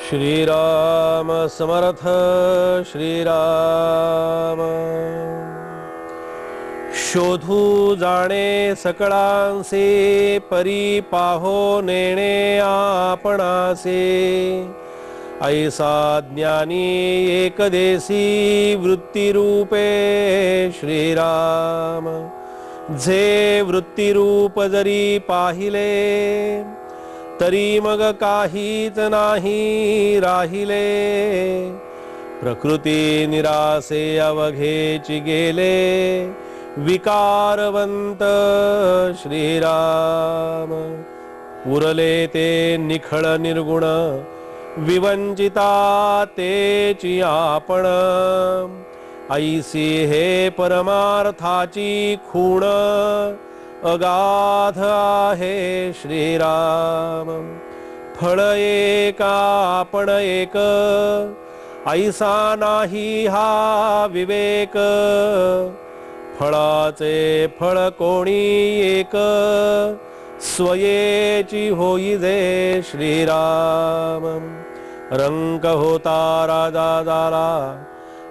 श्रीराम समर्थ श्रीराम। शोधू जाणे सकळांसे, परी पाहो नेणे आपणासे। ऐसा ज्ञानी एकदेसी, वृत्तिरूपे श्रीराम। जे वृत्तिरूप जरी पाहिले, तरी मग काहीच नाही राहिले। प्रकृती निरासे अवघेची गेले, विकारवंत श्रीराम। उरले ते निखळ निर्गुण, विवंचिता तेची आपण। ऐसी हे परमार्थाची खूण, अगाध आहे श्रीराम। फळ एक आपण एक, ऐसा नाही हा विवेक। फळाचे फळ कोणी एक, स्वयेची होई जे श्रीराम। रंक होता राजा झाला,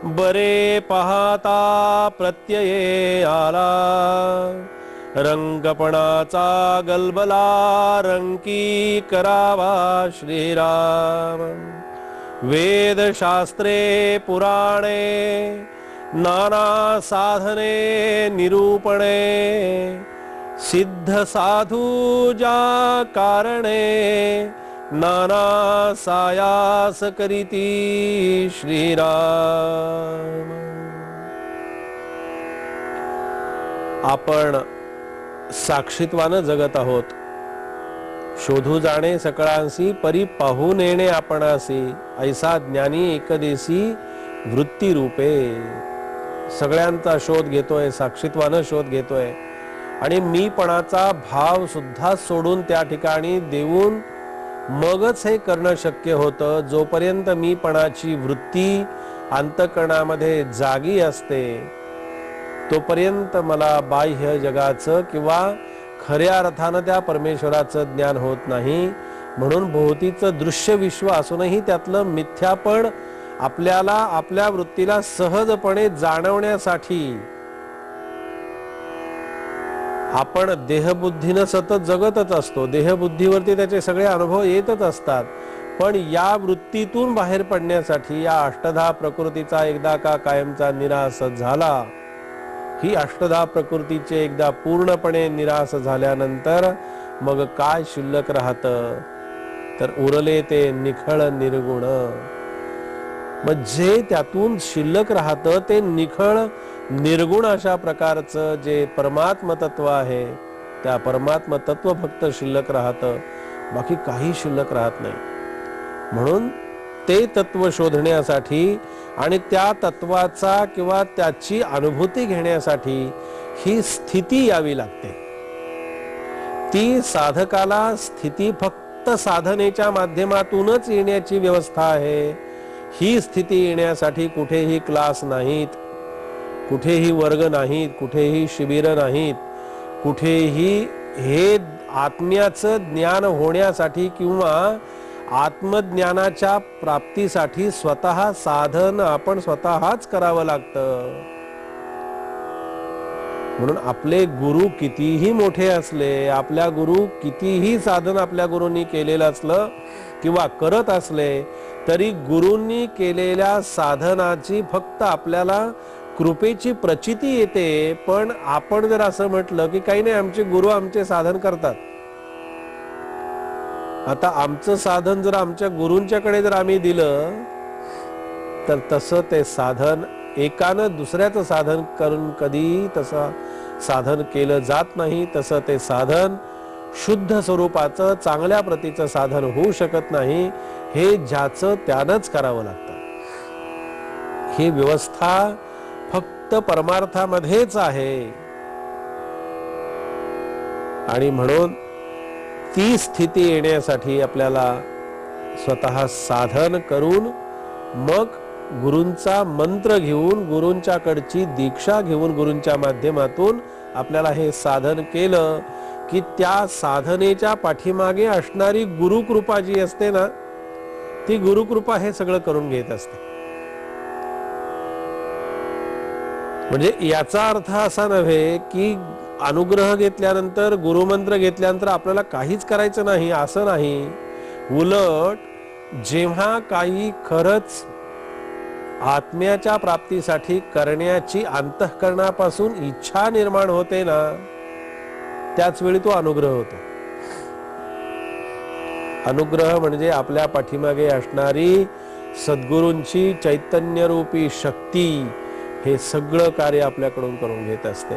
बरे पाहता प्रत्यये आला। रंगपणाचा गलबला, रंकी करावा श्रीराम। वेद शास्त्रे पुराणे, नाना साधने निरूपणे। सिद्ध साधू ज्या कारणे, नाना सायास करीती श्रीराम। आपण साक्षीत्वानं जगत आहोत। शोधू जाणे सकळांसी, परी पाहू नेणे आपणासी। ऐसा ज्ञानी एकदेसी, वृत्ती रूपे। सगळ्यांचा शोध घेतोय, साक्षीत्वानं शोध घेतोय आणि मीपणाचा भाव सुद्धा सोडून त्या ठिकाणी देऊन मगच हे करणं शक्य होतं। जोपर्यंत मीपणाची वृत्ती अंतःकरणामध्ये जागी असते, तोपर्यंत मला बाह्य जगाचं किंवा खऱ्या अर्थानं त्या परमेश्वराचं ज्ञान होत नाही। म्हणून भोवतीचं दृश्य विश्व असूनही त्यातलं मिथ्यापण आपल्याला, आपल्या वृत्तीला सहजपणे जाणवण्यासाठी आपण देहबुद्धीनं सतत जगतच असतो। देहबुद्धीवरती त्याचे सगळे अनुभव येतच असतात। पण या वृत्तीतून बाहेर पडण्यासाठी या अष्टधा प्रकृतीचा एकदा का कायमचा निराश झाला, ही अष्टधा प्रकृतीचे एकदा पूर्णपणे निराश झाल्यानंतर मग काय शिल्लक राहतं, तर उरले ते निखळ निर्गुण। मग जे त्यातून शिल्लक राहतं ते निखळ निर्गुण अशा प्रकारचं जे परमात्म तत्व आहे, त्या परमात्म तत्व फक्त शिल्लक राहतं, बाकी काही शिल्लक राहत नाही। म्हणून ते तत्व शोधण्यासाठी आणि त्या तत्वाचा किंवा त्याची अनुभूती घेण्यासाठी ही स्थिती यावी लागते। ती साधकाला स्थिती फक्त साधनेच्या माध्यमातूनच येण्याची व्यवस्था आहे। ही स्थिती येण्यासाठी कुठेही क्लास नाहीत, कुठेही वर्ग नाहीत, कुठेही शिबिर नाहीत, कुठेही हे आत्म्याचं ज्ञान होण्यासाठी किंवा आत्मज्ञानाच्या प्राप्तीसाठी स्वतः साधन आपण स्वतःच करावं लागतं। म्हणून आपले गुरु कितीही मोठे असले, आपल्या गुरु कितीही साधन आपल्या गुरूंनी केलेलं असलं किंवा करत असले, तरी गुरूंनी केलेल्या साधनाची फक्त आपल्याला कृपेची प्रचिती येते। पण आपण जर असं म्हटलं की काही नाही, आमचे गुरु आमचे साधन करतात, आता आमचं साधन जर आमच्या गुरूंच्याकडे जर आम्ही दिलं, तर तसं ते साधन एकानं दुसऱ्याचं साधन करून कधी तसं साधन केलं जात नाही। तसं ते साधन शुद्ध स्वरूपाचं चांगल्या प्रतीचं साधन होऊ शकत नाही। हे ज्याचं त्यानंच करावं लागतं। ही व्यवस्था फक्त परमार्थामध्येच आहे आणि म्हणून ती स्थिती येण्यासाठी आपल्याला स्वतः साधन करून मग गुरूंचा मंत्र घेऊन, गुरूंच्याकडची दीक्षा घेऊन, गुरूंच्या माध्यमातून आपल्याला हे साधन केलं की त्या साधनेच्या पाठीमागे असणारी गुरुकृपा जी असते ना, ती गुरुकृपा हे सगळं करून घेत असते. म्हणजे याचा अर्थ असा नव्हे की अनुग्रह घेतल्यानंतर, गुरुमंत्र घेतल्यानंतर आपल्याला काहीच करायचं नाही, असं नाही. उलट जेव्हा काही खरंच आत्म्याच्या प्राप्तीसाठी करण्याची अंतःकरणापासून इच्छा निर्माण होते ना, त्याच वेळी तो अनुग्रह होतो. अनुग्रह म्हणजे आपल्या पाठीमागे असणारी सद्गुरूंची चैतन्यरूपी शक्ती हे सगळं कार्य आपल्याकडून करून घेत असते.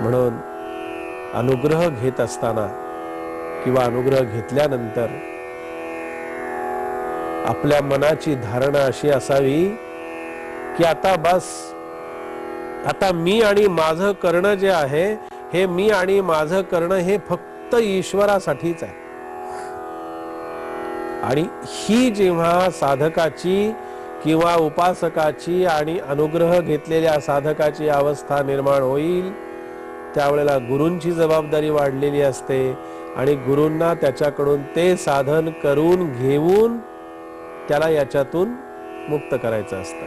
म्हणून अनुग्रह घेत असताना किंवा अनुग्रह घेतल्यानंतर आपल्या मनाची धारणा अशी असावी की आता बस, आता मी आणि माझं करणं जे आहे, हे मी आणि माझं करणं हे फक्त ईश्वरासाठीच आहे. आणि ही जेव्हा साधकाची किंवा उपासकाची आणि अनुग्रह घेतलेल्या साधकाची अवस्था निर्माण होईल, त्यावेळेला गुरूंची जबाबदारी वाढलेली असते आणि गुरूंना त्याच्याकडून ते साधन करून घेऊन त्याला याच्यातून मुक्त करायचं असतं.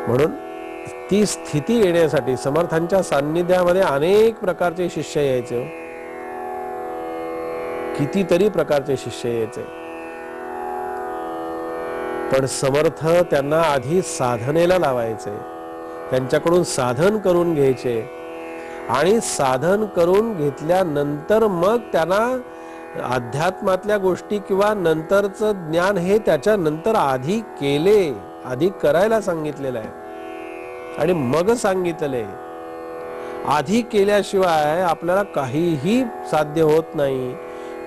म्हणून ती स्थिती येण्यासाठी समर्थांच्या सान्निध्यामध्ये अनेक प्रकारचे शिष्य यायचे, कितीतरी प्रकारचे शिष्य यायचे. पण समर्थ त्यांना आधी साधनेला लावायचे, त्यांच्याकडून साधन करून घ्यायचे आणि साधन करून घेतल्यानंतर मग त्यांना अध्यात्मातल्या गोष्टी किंवा नंतरचं ज्ञान हे त्याच्या नंतर आधी केले, आधी करायला सांगितलेलं आहे आणि मग सांगितले. आधी केल्याशिवाय आपल्याला काहीही साध्य होत नाही.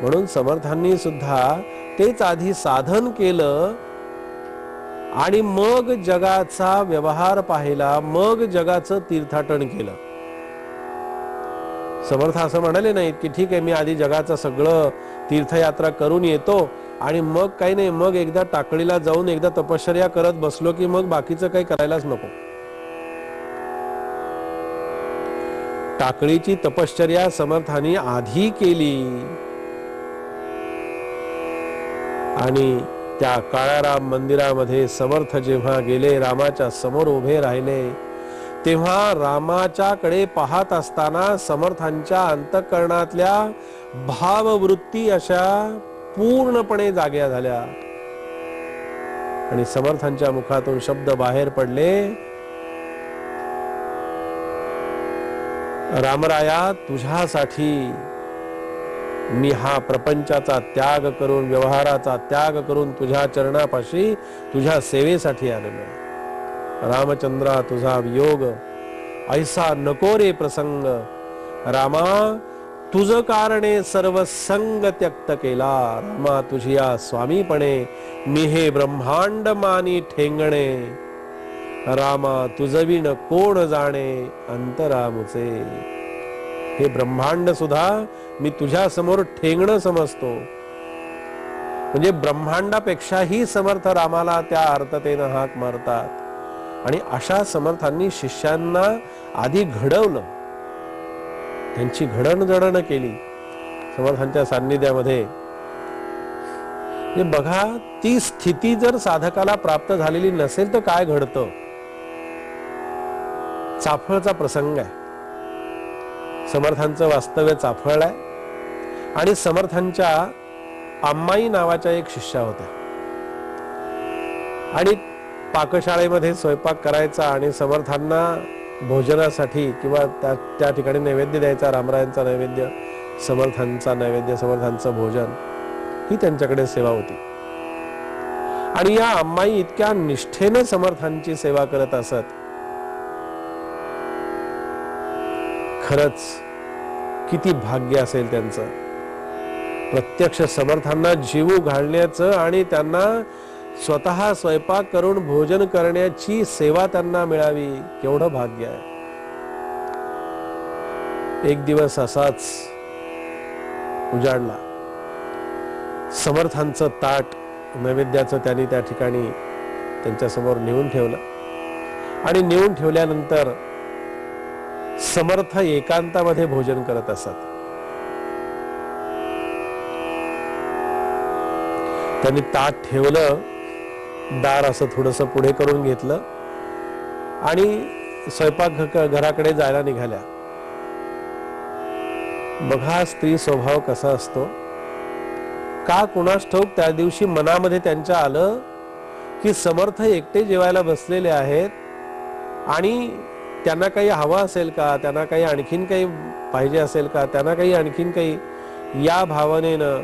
म्हणून समर्थांनी सुद्धा तेच आधी साधन केलं आणि मग जगाचा व्यवहार पाहिला, मग जगाचं तीर्थाटन केलं. समर्थ असं म्हणाले नाहीत की ठीक आहे, मी आधी जगाचं सगळं तीर्थयात्रा करून येतो आणि मग काही नाही, मग एकदा टाकळीला जाऊन एकदा तपश्चर्या करत बसलो की मग बाकीचं काही करायलाच नको. टाकळीची तपश्चर्या समर्थांनी आधी केली आणि त्या काळाराम मंदिरामध्ये समर्थ जेव्हा गेले, रामाच्या समोर उभे राहिले, तेव्हा रामाच्याकडे पाहत असताना समर्थांच्या अंतःकरणातल्या भाववृत्ती अशा पूर्णपणे जाग्या झाल्या आणि समर्थांच्या मुखातून शब्द बाहेर पडले, रामराया, तुझ्यासाठी मी हा प्रपंचाचा त्याग करून, व्यवहाराचा त्याग करून तुझ्या चरणापाशी तुझ्या सेवेसाठी आलेलो आहे. रामचंद्रा, तुझा वियोग ऐसा नको रे प्रसंग. रामा, तुझ कारणे सर्व संग त्यक्त केला. रामा, तुझिया स्वामीपणे मी हे ब्रह्मांड मानी ठेंगणे. रामा, तुझविण कोण जाणे अंतरामुचे. हे ब्रह्मांड सुद्धा मी तुझ्या समोर ठेंगणं समजतो. म्हणजे ब्रह्मांडापेक्षाही समर्थ रामाला त्या अर्थतेनं हाक मारतात. आणि अशा समर्थांनी शिष्यांना आधी घडवलं, त्यांची घडणजडण केली समर्थांच्या सान्निध्यामध्ये. हे बघा, ती स्थिती जर साधकाला प्राप्त झालेली नसेल तर काय घडतं? चाफळचा प्रसंग आहे. समर्थांचं वास्तव्य चाफळलंय आणि समर्थांच्या अम्माई नावाच्या एक शिष्या होत्या आणि पाकशाळेमध्ये स्वयंपाक करायचा आणि समर्थांना भोजनासाठी किंवा त्या ठिकाणी नैवेद्य द्यायचा, रामरायांचा नैवेद्य, समर्थांचा नैवेद्य, समर्थांचं भोजन, ही त्यांच्याकडे सेवा होती. आणि या अम्माई इतक्या निष्ठेने समर्थांची सेवा करत असत. खरंच किती भाग्य असेल त्यांचं, प्रत्यक्ष समर्थांना जीव घालण्याचं आणि त्यांना स्वतः स्वयंपाक करून भोजन करण्याची सेवा त्यांना मिळावी, केवढं भाग्य आहे. एक दिवस असाच उजाडला. समर्थांचं ताट नैवेद्याचं त्यांनी त्या ठिकाणी त्यांच्या समोर नेऊन ठेवलं आणि नेऊन ठेवल्यानंतर समर्थ एकांतामध्ये भोजन करत असत. त्यांनी ताट ठेवलं, दार असं थोडंसं पुढे करून घेतलं आणि स्वयंपाक घराकडे जायला निघाल्या. बघा स्त्री स्वभाव कसा असतो. का कुणास ठाऊक त्या दिवशी मनामध्ये त्यांच्या आलं की समर्थ एकटे जेवायला बसलेले आहेत आणि त्यांना काही हवं असेल का, त्यांना काही आणखीन काही पाहिजे असेल का, त्यांना काही आणखीन काही, या भावनेनं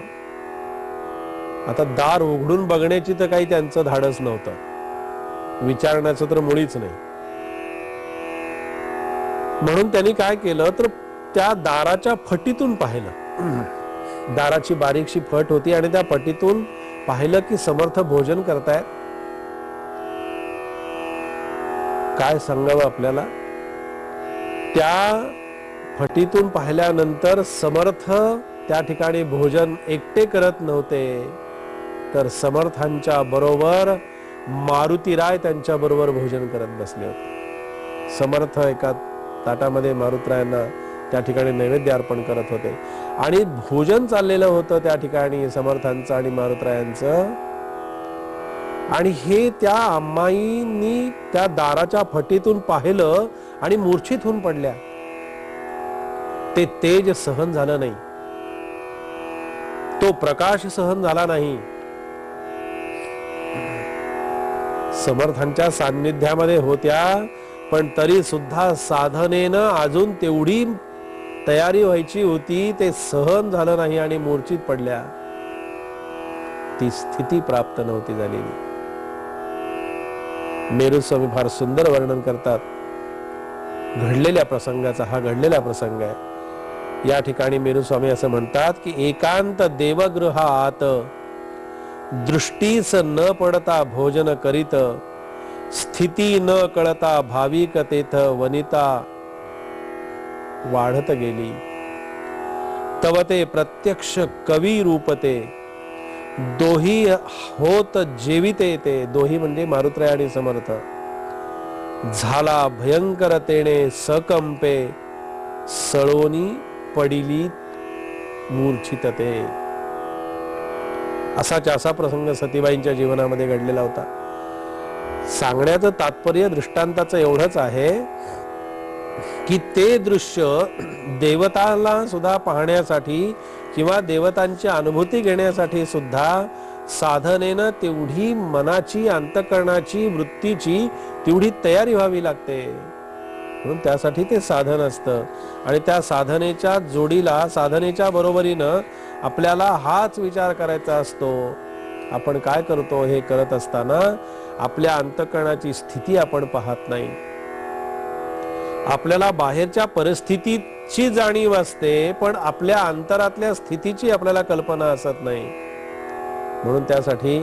आता दार उघडून बघण्याची तर काही त्यांचं धाडस नव्हतं, विचारण्याचं तर मुळीच नाही. म्हणून त्यांनी काय केलं तर त्या दाराच्या फटीतून पाहिलं. दाराची बारीकशी फट होती आणि त्या फटीतून पाहिलं की समर्थ भोजन करतायत. काय सांगावं आपल्याला, त्या फटीतून पाहिल्यानंतर समर्थ त्या ठिकाणी भोजन एकटे करत नव्हते, तर समर्थांच्या बरोबर मारुतीराय त्यांच्या बरोबर भोजन करत बसले होते. समर्थ एका ताटामध्ये मारुतीरायांना त्या ठिकाणी नैवेद्य अर्पण करत होते आणि भोजन चाललेलं होतं त्या ठिकाणी समर्थांचं आणि मारुतीरायांचं. आणि हे त्या अम्माईंनी त्या दाराच्या फटीतून पाहिलं आणि मूर्छित होऊन पडल्या. ते तेज सहन झालं नाही, तो प्रकाश सहन झाला नाही. समर्थांच्या सान्निध्यामध्ये होत्या, पण तरी सुद्धा साधनेनं अजून तेवढी तयारी व्हायची होती, ते सहन झालं नाही आणि मूर्छित पडल्या. ती स्थिती प्राप्त नव्हती झालेली. मेरुस्वामी फार सुंदर वर्णन करतात घडलेल्या प्रसंगाचा. हा घडलेला प्रसंग आहे. या ठिकाणी मेरुस्वामी असं म्हणतात की एकांत देवगृहात दृष्टीस न पडता भोजन करीत, स्थिती न कळता भाविक तेथ वनिता वाढत गेली. तव ते प्रत्यक्ष कवी रूपते, दोही होत जेविते ते. दोही म्हणजे मारुतीराय आणि समर्थ. झाला भयंकरतेने सकंपे, सळोनी पडिली मूर्छितते. असा प्रसंग सतीबाईंच्या जीवनामध्ये घडलेला होता. सांगण्याचं तात्पर्य दृष्टांताचं एवढंच आहे की ते दृश्य देवताला सुद्धा पाहण्यासाठी किंवा देवतांची अनुभूती घेण्यासाठी सुद्धा साधनेनं तेवढी मनाची, अंतःकरणाची, वृत्तीची तेवढी तयारी व्हावी लागते. म्हणून त्यासाठी ते साधन असतं. आणि त्या साधनेच्या जोडीला, साधनेच्या बरोबरीनं आपल्याला हाच विचार करायचा असतो, आपण काय करतो हे करत असताना आपल्या अंतःकरणाची स्थिती आपण पाहत नाही. आपल्याला बाहेरच्या परिस्थितीची जाणीव असते, पण आपल्या अंतरातल्या स्थितीची आपल्याला कल्पना असत नाही. म्हणून त्यासाठी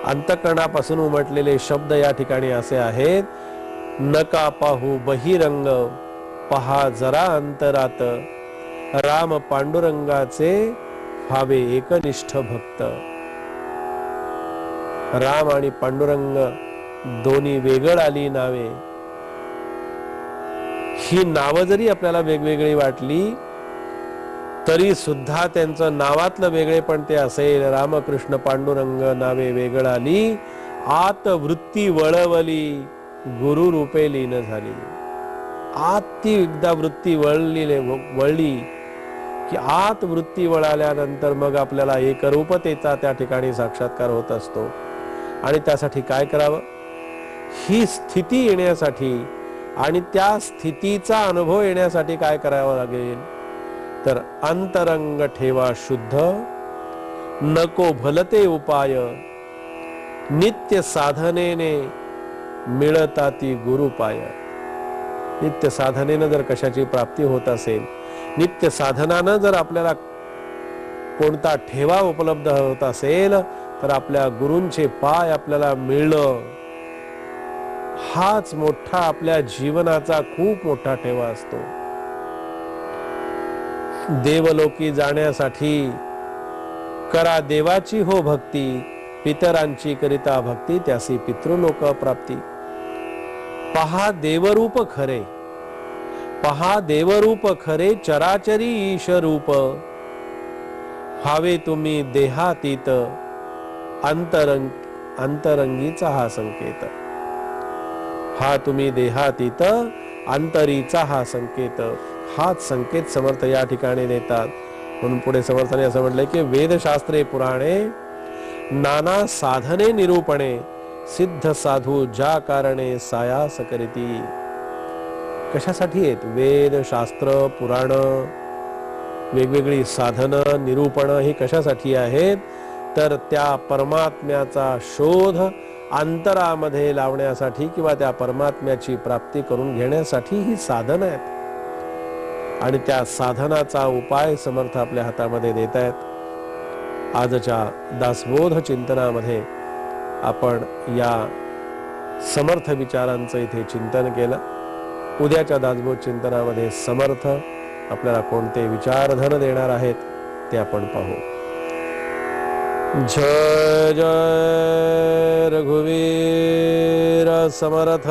अंतःकरणापासून उमटलेले शब्द या ठिकाणी असे आहेत. नका पाहू बहिरंग, पहा जरा अंतरात, राम पांडुरंगाचे व्हावे एकनिष्ठ भक्त. राम आणि पांडुरंग दोन्ही वेगळ आली नावे. ही नावं जरी आपल्याला वेगवेगळी वाटली तरी सुद्धा त्यांचं नावातलं वेगळे पण ते असेल. रामकृष्ण पांडुरंग नावे वेगळ आली, आत वृत्ती वळवली, गुरु रूपे लीन झाली. आत ती एकदा वृत्ती वळली की आत वृत्ती वळाल्यानंतर मग आपल्याला एकरूपतेचा त्या ठिकाणी साक्षात्कार होत असतो. आणि त्यासाठी काय करावं, ही स्थिती येण्यासाठी आणि त्या स्थितीचा अनुभव येण्यासाठी काय करावं लागेल तर अंतरंग ठेवा शुद्ध, नको भलते उपाय, नित्य साधनेने मिळता ती गुरुपाय. नित्य साधनेनं जर कशाची प्राप्ती होत असेल, नित्य साधनानं जर आपल्याला कोणता ठेवा उपलब्ध होत असेल तर आपल्या गुरूंचे पाय आपल्याला मिळणं हाच मोठा आपल्या जीवनाचा खूप मोठा ठेवा असतो. देवलोकी जाण्यासाठी करा देवाची हो भक्ती, पितरांची करिता भक्ती, त्यासी पितृलोक प्राप्ती. पहा देवरूप खरे, पहा देवरूप खरे, चराचरी ईश रूप, व्हावे तुम्ही देहातीत, अंतरंगीचा हा संकेत. हा तुम्ही देहातीत, अंतरीचा हा संकेत. हाच संकेत समर्थ या ठिकाणी देतात. म्हणून पुढे समर्थाने असं म्हटलंय की वेदशास्त्रे पुराणे नाना साधने निरूपणे, सिद्ध साधू ज्या कारणे सायास करीती. कशासाठी आहेत वेद शास्त्र पुराण, वेगवेगळी साधनं निरूपण ही कशासाठी आहेत? तर त्या परमात्म्याचा शोध अंतरामध्ये लावण्यासाठी किंवा त्या परमात्म्याची प्राप्ती करून घेण्यासाठी ही साधन आहेत. आणि त्या साधनाचा उपाय समर्थ आपल्या हातामध्ये देत आहेत. आजच्या दासबोध चिंतनामध्ये आपण या समर्थ विचारांचं इथे चिंतन केलं. उद्याच्या दासबोध चिंतनामध्ये समर्थ आपल्याला कोणते विचारधन देणार आहेत ते आपण पाहू. जय जय रघुवीर समर्थ.